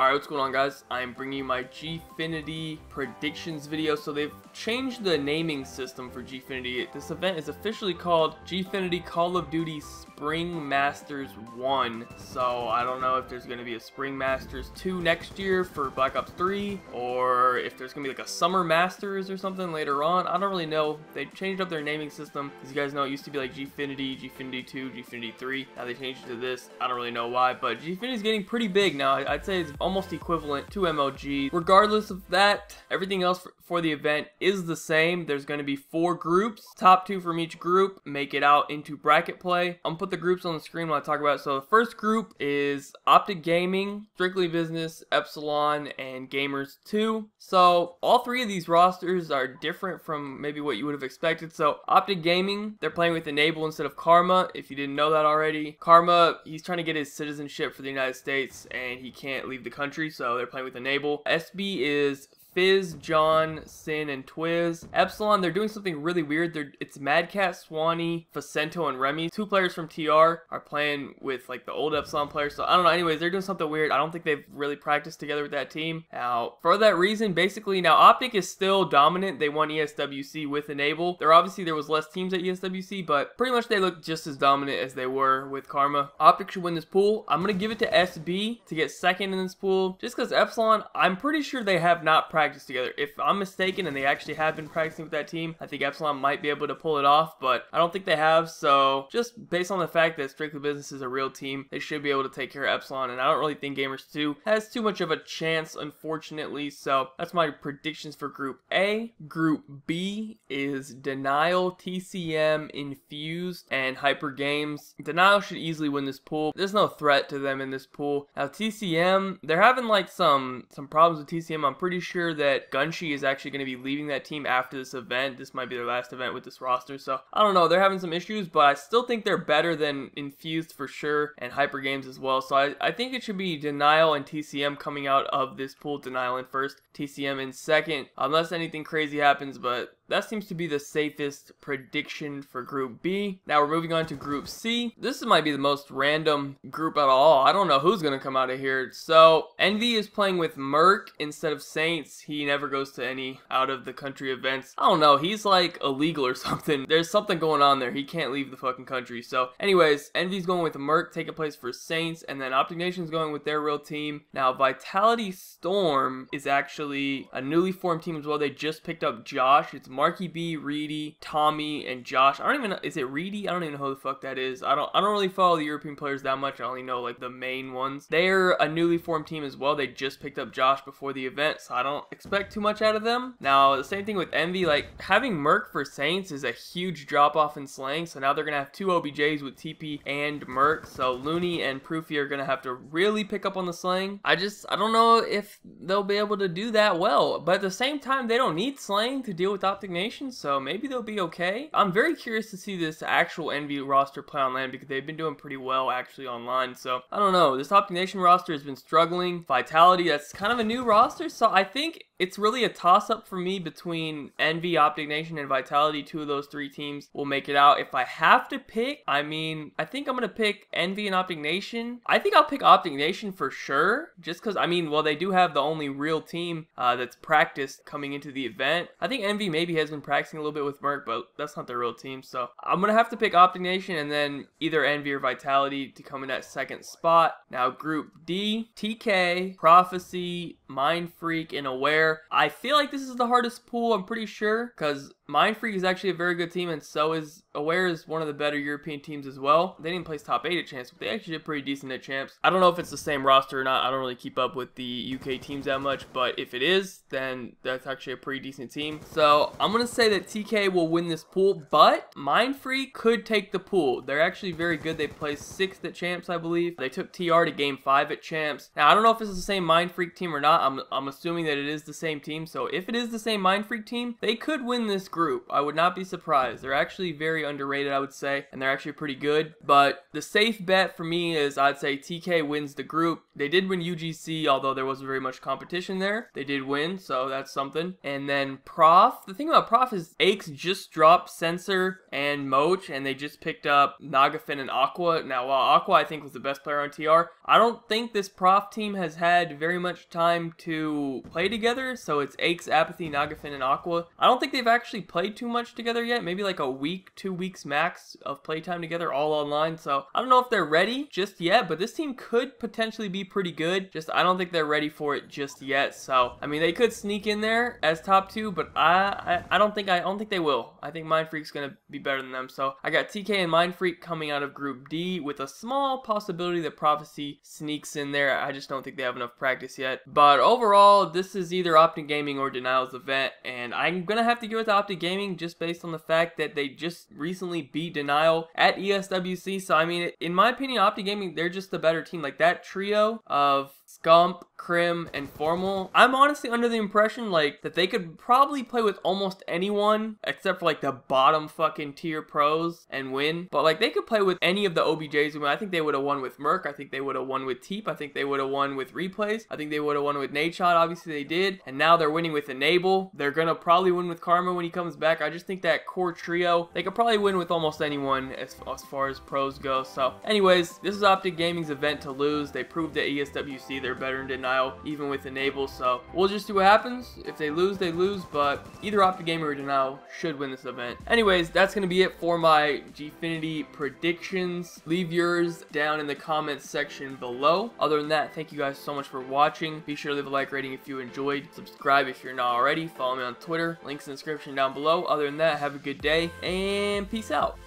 Alright, what's going on, guys? I'm bringing you my Gfinity predictions video. So they've changed the naming system for Gfinity. This event is officially called Gfinity Call of Duty Spring Masters 1. So I don't know if there's going to be a Spring Masters 2 next year for Black Ops 3, or if there's going to be like a Summer Masters or something later on. I don't really know. They changed up their naming system. As you guys know, it used to be like Gfinity, Gfinity 2, Gfinity 3. Now they changed it to this. I don't really know why, but Gfinity is getting pretty big now. I'd say it's almost equivalent to MLG. Regardless of that, everything else for the event is the same. There's going to be 4 groups. Top 2 from each group make it out into bracket play. I'm going to put the groups on the screen when I talk about it. So the first group is Optic Gaming, Strictly Business, Epsilon, and Gamers 2. So all 3 of these rosters are different from maybe what you would have expected. So Optic Gaming, they're playing with Enable instead of Karma. If you didn't know that already, Karma, he's trying to get his citizenship for the United States and he can't leave the country, so they're playing with Enable. SB is Fizz, John, Sin, and Twiz. Epsilon, they're doing something really weird. It's Madcat, Swanee, Facento, and Remy. 2 players from TR are playing with like the old Epsilon players. So I don't know. Anyways, they're doing something weird. I don't think they've really practiced together with that team. Now, for that reason, basically, now Optic is still dominant. They won ESWC with Enable. There was less teams at ESWC, but pretty much they look just as dominant as they were with Karma. Optic should win this pool. I'm going to give it to SB to get second in this pool, just because Epsilon, I'm pretty sure they have not practiced together. If I'm mistaken and they actually have been practicing with that team, I think Epsilon might be able to pull it off, but I don't think they have. So just based on the fact that Strictly Business is a real team, they should be able to take care of Epsilon, and I don't really think Gamers 2 has too much of a chance, unfortunately. So that's my predictions for Group A. Group B is Denial, TCM, Infused, and Hyper Games. Denial should easily win this pool. There's no threat to them in this pool. Now TCM, they're having like some problems with TCM. I'm pretty sure that Gunshi is actually going to be leaving that team after this event. This might be their last event with this roster, so I don't know. They're having some issues, but I still think they're better than Infused for sure, and Hyper Games as well. So I think it should be Denial and TCM coming out of this pool. Denial in first, TCM in second, unless anything crazy happens, but that seems to be the safest prediction for Group B. Now we're moving on to Group C. This might be the most random group at all. I don't know who's going to come out of here. So Envy is playing with Merc instead of Saints. He never goes to any out of the country events. I don't know. He's like illegal or something. There's something going on there. He can't leave the fucking country. So anyways, Envy's going with Merc, taking place for Saints, and then Optic Nation's going with their real team. Now Vitality Storm is actually a newly formed team as well. They just picked up Josh. It's Marky B, Reedy, Tommy, and Josh. I don't even know, is it Reedy? I don't even know who the fuck that is. I don't really follow the European players that much. I only know like the main ones. They're a newly formed team as well. They just picked up Josh before the event, so I don't expect too much out of them. Now the same thing with Envy, like having Merc for Saints is a huge drop off in slang, so now they're gonna have 2 OBJs with TP and Merc, so Looney and Proofy are gonna have to really pick up on the slang. I don't know if they'll be able to do that well, but at the same time they don't need slang to deal with Optic Nation, so maybe they'll be okay. I'm very curious to see this actual Envy roster play on LAN, because they've been doing pretty well actually online. So I don't know, this Optic Nation roster has been struggling. Vitality, that's kind of a new roster, so I think it's really a toss-up for me between Envy, Optic Nation, and Vitality. 2 of those 3 teams will make it out. If I have to pick, I mean, I think I'm going to pick Envy and Optic Nation. I think I'll pick Optic Nation for sure, just because, I mean, well, they do have the only real team that's practiced coming into the event. I think Envy maybe has been practicing a little bit with Merc, but that's not their real team, so I'm going to have to pick Optic Nation and then either Envy or Vitality to come in at second spot. Now, Group D, TK, Prophecy, Mind Freak, and Aware. I feel like this is the hardest pool, I'm pretty sure, because Mind Freak is actually a very good team, and so is Aware, is one of the better European teams as well. They didn't place top 8 at Champs, but they actually did pretty decent at Champs. I don't know if it's the same roster or not. I don't really keep up with the UK teams that much, but if it is, then that's actually a pretty decent team. So I'm going to say that TK will win this pool, but Mind Freak could take the pool. They're actually very good. They placed 6th at Champs, I believe. They took TR to Game 5 at Champs. Now, I don't know if this is the same Mind Freak team or not. I'm assuming that it is the same team, so if it is the same Mind Freak team, they could win this group. group. I would not be surprised. They're actually very underrated, I would say, and they're actually pretty good. But the safe bet for me is I'd say TK wins the group. They did win UGC, although there wasn't very much competition there. They did win, so that's something. And then Prof, the thing about Prof is Aches just dropped Sensor and Moch, and they just picked up Nagafin and Aqua. Now, while Aqua I think was the best player on TR, I don't think this Prof team has had very much time to play together, so it's Aches, Apathy, Nagafin, and Aqua. I don't think they've actually played too much together yet, maybe like a week, 2 weeks max of playtime together, all online, so I don't know if they're ready just yet, but this team could potentially be pretty good, just I don't think they're ready for it just yet, so, I mean, they could sneak in there as top 2, but I don't think they will. I think Mind Freak's gonna be better than them, so I got TK and Mind Freak coming out of Group D with a small possibility that Prophecy sneaks in there. I just don't think they have enough practice yet, but overall, this is either Optic Gaming or Denial's event, and I'm gonna have to give it to Optic Gaming just based on the fact that they just recently beat Denial at ESWC, so I mean, in my opinion, Optic Gaming, they're just the better team. Like, that trio of Scump, Crim, and Formal, I'm honestly under the impression, like, that they could probably play with almost anyone, except for, like, the bottom fucking tier pros and win, but, like, they could play with any of the OBJs. I think they would have won with Merc, I think they would have won with Teep, I think they would have won with Replays, I think they would have won with Nadeshot, obviously they did, and now they're winning with Enable. They're gonna probably win with Karma when he comes back. I just think that core trio, they could probably win with almost anyone as far as pros go. So anyways, this is Optic Gaming's event to lose. They proved at ESWC they're better in Denial, even with Enable, so we'll just see what happens. If they lose, they lose, but either Optic Gaming or Denial should win this event. Anyways, that's gonna be it for my Gfinity predictions. Leave yours down in the comments section below. Other than that, thank you guys so much for watching. Be sure to leave a like rating if you enjoyed. Subscribe if you're not already. Follow me on Twitter. Links in the description down below. Other than that, have a good day and peace out.